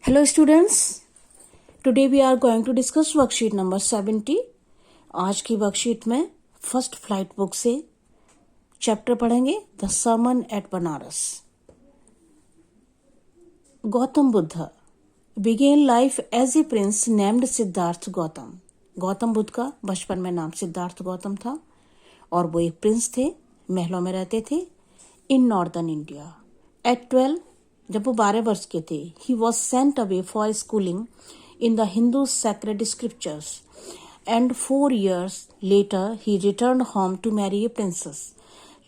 Hello students, today we are going to discuss worksheet number 70. आज की worksheet में first flight book से chapter पढ़ेंगे the sermon at Banaras. Gautam Buddha began life as a prince named Siddhartha Gautam. Gautam Buddha का बचपन में नाम सिद्धार्थ गौतम था और वो एक प्रिंस थे, महलों में रहते थे इन नॉर्दर्न इंडिया. एट 12 जब वो 12 वर्ष के थे, he was sent away for schooling in the Hindu sacred scriptures and 4 years later he return home to marry a princess.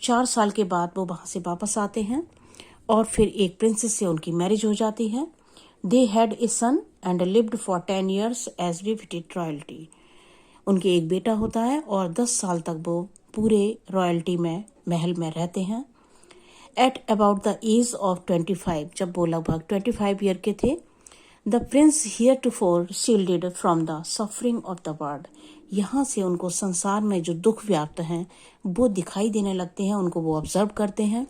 4 साल के बाद वो वहां से वापस आते हैं और फिर एक प्रिंसेस से उनकी मैरिज हो जाती है. They had a son and lived for 10 years as befitted royalty. उनके एक बेटा होता है और 10 साल तक वो पूरे रॉयल्टी में महल में रहते हैं. At about the age of 25 जब वो लगभग 25 ईयर के थे, the prince heretofore shielded from the suffering of the world. यहाँ से उनको संसार में जो दुख व्याप्त हैं वो दिखाई देने लगते हैं, उनको वो ऑब्जर्व करते हैं.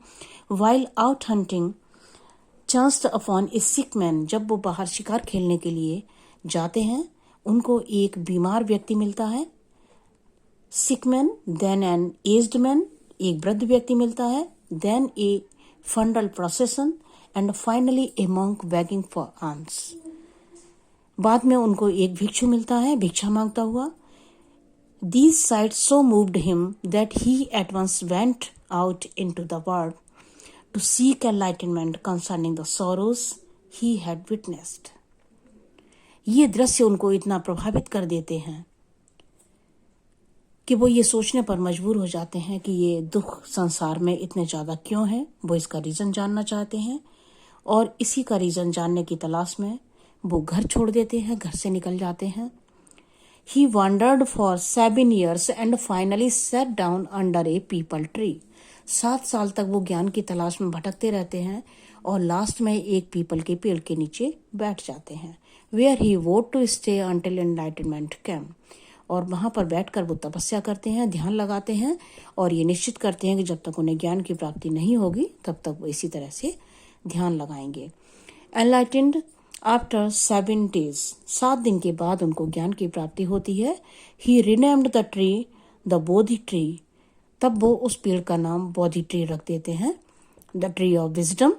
While out hunting chanced upon a sick man. जब वो बाहर शिकार खेलने के लिए जाते हैं, उनको एक बीमार व्यक्ति मिलता है, sick man. Then an aged man, एक वृद्ध व्यक्ति मिलता है. then a funeral procession and finally a monk begging for alms. बाद में उनको एक भिक्षु मिलता है, भिक्षा मांगता हुआ. These sights so moved him that he at once went out into the world to seek enlightenment concerning the sorrows he had witnessed. ये दृश्य उनको इतना प्रभावित कर देते हैं कि वो ये सोचने पर मजबूर हो जाते हैं कि ये दुख संसार में इतने ज़्यादा क्यों है. वो इसका रीज़न जानना चाहते हैं और इसी का रीज़न जानने की तलाश में वो घर छोड़ देते हैं, घर से निकल जाते हैं. He wandered for 7 years and finally set down under a peepal tree. 7 साल तक वो ज्ञान की तलाश में भटकते रहते हैं और लास्ट में एक पीपल के पेड़ के नीचे बैठ जाते हैं. Where he vowed to stay until enlightenment came. और वहां पर बैठकर वो तपस्या करते हैं, ध्यान लगाते हैं और ये निश्चित करते हैं कि जब तक उन्हें ज्ञान की प्राप्ति नहीं होगी तब तक वो इसी तरह से ध्यान लगाएंगे. एनलाइटेंड आफ्टर 7 days, 7 दिन के बाद उनको ज्ञान की प्राप्ति होती है. He renamed the tree the Bodhi tree. तब वो उस पेड़ का नाम बोधि ट्री रख देते हैं, the tree of wisdom.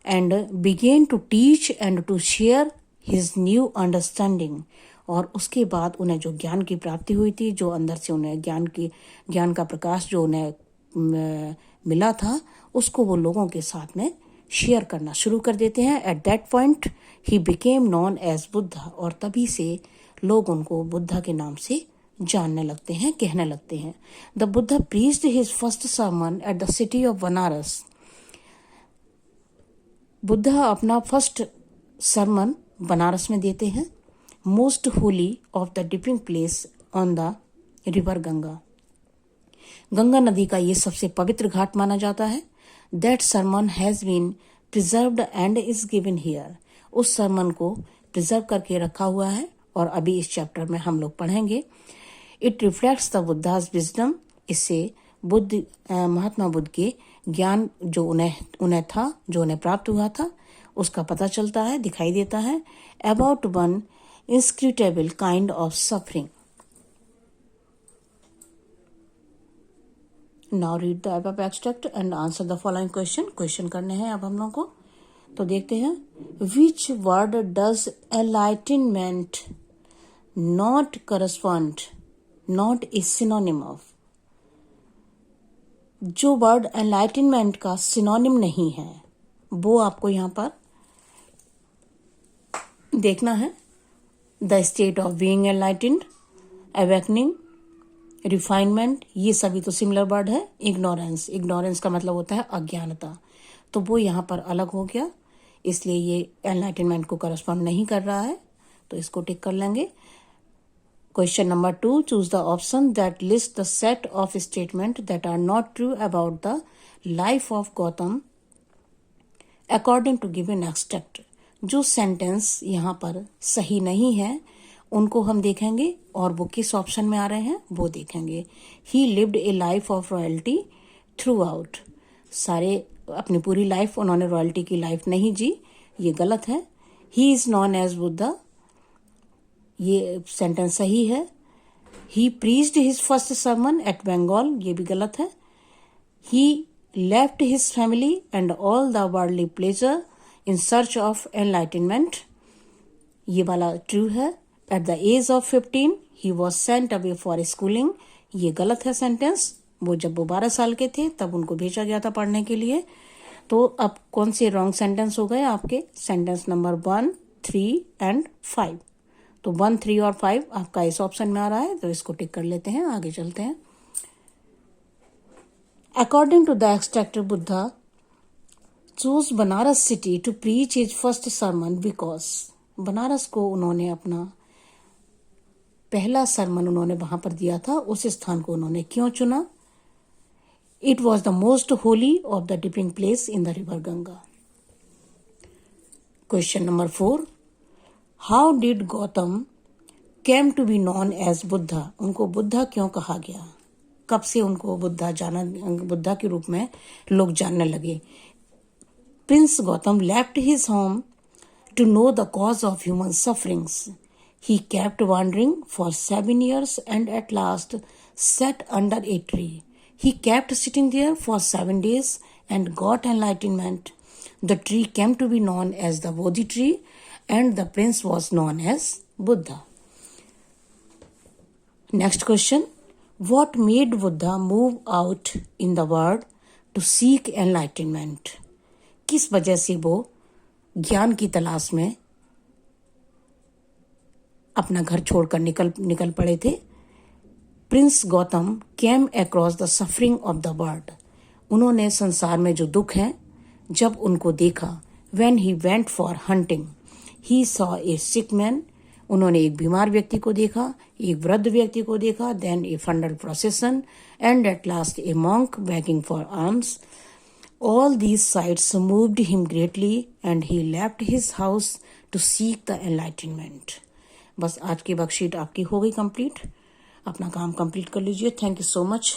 And began to teach and to share his new understanding. और उसके बाद उन्हें जो ज्ञान की प्राप्ति हुई थी, जो अंदर से उन्हें ज्ञान का प्रकाश जो उन्हें मिला था, उसको वो लोगों के साथ में शेयर करना शुरू कर देते हैं. At that point he became known as Buddha. और तभी से लोग उनको बुद्धा के नाम से जानने लगते हैं, कहने लगते हैं. The Buddha preached his first sermon at the city of Banaras. Buddha अपना फर्स्ट सरमन बनारस में देते हैं. Most holy of the dipping place on the river Ganga. Ganga नदी का ये सबसे पवित्र घाट माना जाता है. That sermon has been preserved and is given here. उस सरमन को प्रिजर्व करके रखा हुआ है और अभी इस चैप्टर में हम लोग पढ़ेंगे. It reflects the Buddha's wisdom. इससे महात्मा बुद्ध के ज्ञान जो उन्हें था, जो उन्हें प्राप्त हुआ था, उसका पता चलता है, दिखाई देता है. About one inscrutable kind of suffering. Now read the above extract and answer the following question. Question करने हैं अब हम लोगों को, तो देखते हैं. Which word does enlightenment not correspond, not a synonym of? जो वर्ड enlightenment का सिनोनिम नहीं है वो आपको यहाँ पर देखना है. The state of being enlightened, awakening, refinement, ये सभी तो सिमिलर वर्ड है. इग्नोरेंस, इग्नोरेंस का मतलब होता है अज्ञानता, तो वो यहाँ पर अलग हो गया, इसलिए ये एनलाइटेनमेंट को करस्पॉन्ड नहीं कर रहा है, तो इसको टिक कर लेंगे. Question number 2, choose the option that list the set of statement that are not true about the life of Gautam according to given extract. जो सेंटेंस यहाँ पर सही नहीं है उनको हम देखेंगे और वो किस ऑप्शन में आ रहे हैं वो देखेंगे. ही lived A life of royalty through out. सारे अपनी पूरी लाइफ उन्होंने रॉयल्टी की लाइफ नहीं जी, ये गलत है. He is known as Buddha, ये सेंटेंस सही है। He preached his first sermon at Bengal, ये भी गलत है। He left his family and all the worldly pleasure in search of enlightenment, ये वाला ट्रू है। At the age of 15 he was sent away for schooling, ये गलत है सेंटेंस। जब वो 12 साल के थे तब उनको भेजा गया था पढ़ने के लिए। तो अब कौन से रॉन्ग सेंटेंस हो गए आपके? Sentence number 1, 3 and 5। तो 1, 3 और 5 आपका इस ऑप्शन में आ रहा है, तो इसको टिक कर लेते हैं। आगे चलते हैं। According to the extractor, Buddha choose Banaras city to preach his first sermon because, Banaras को उन्होंने अपना पहला सरमन उन्होंने वहां पर दिया था, उस स्थान को उन्होंने क्यों चुना? It was the most holy of the dipping place in the river Ganga. Question number 4, how did Gautam came to be known as Buddha, उनको बुद्धा क्यों कहा गया? कब से उनको बुद्धा के रूप में लोग जानने लगे? Prince Gautam left his home to know the cause of human sufferings. He kept wandering for 7 years and at last sat under a tree. He kept sitting there for 7 days and got enlightenment. The tree came to be known as the Bodhi tree and the prince was known as Buddha. Next question. What made Buddha move out in the world to seek enlightenment? किस वजह से वो ज्ञान की तलाश में अपना घर छोड़कर निकल पड़े थे? Prince Gautam came across the suffering of the world, उन्होंने संसार में जो दुख है जब उनको देखा। When he went for hunting he saw a sick man, उन्होंने एक बीमार व्यक्ति को देखा, एक वृद्ध व्यक्ति को देखा। Then a funeral procession and at last a monk begging for alms. All these sights moved him greatly and he left his house to seek the enlightenment. बस आज की वर्कशीट आपकी हो गई कंप्लीट। अपना काम कंप्लीट कर लीजिए। Thank you so much.